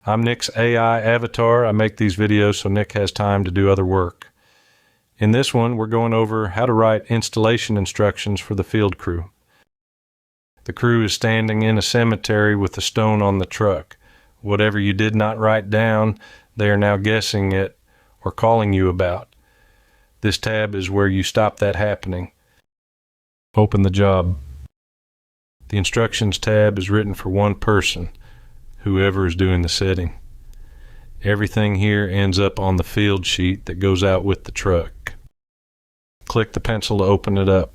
I'm Nick's AI avatar. I make these videos so Nick has time to do other work. In this one, we're going over how to write installation instructions for the field crew. The crew is standing in a cemetery with the stone on the truck. Whatever you did not write down, they are now guessing it or calling you about. This tab is where you stop that happening. Open the job. The instructions tab is written for one person, whoever is doing the setting. Everything here ends up on the field sheet that goes out with the truck. Click the pencil to open it up.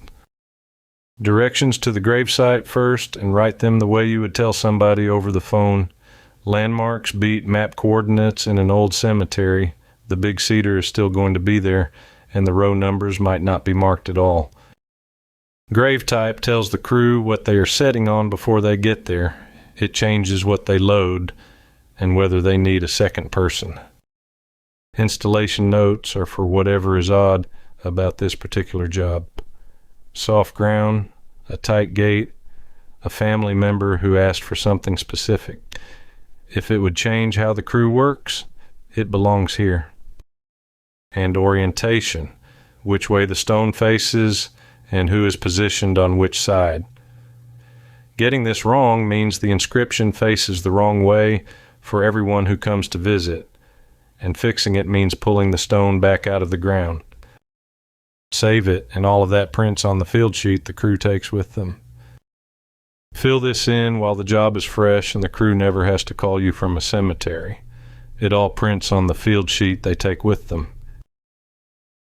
Directions to the gravesite first, and write them the way you would tell somebody over the phone. Landmarks beat map coordinates in an old cemetery. The big cedar is still going to be there, and the row numbers might not be marked at all. Grave type tells the crew what they are setting on before they get there. It changes what they load and whether they need a second person. Installation notes are for whatever is odd about this particular job. Soft ground, a tight gate, a family member who asked for something specific. If it would change how the crew works, it belongs here. And orientation, which way the stone faces and who is positioned on which side. Getting this wrong means the inscription faces the wrong way for everyone who comes to visit, and fixing it means pulling the stone back out of the ground. Save it, and all of that prints on the field sheet the crew takes with them. Fill this in while the job is fresh and the crew never has to call you from a cemetery. It all prints on the field sheet they take with them.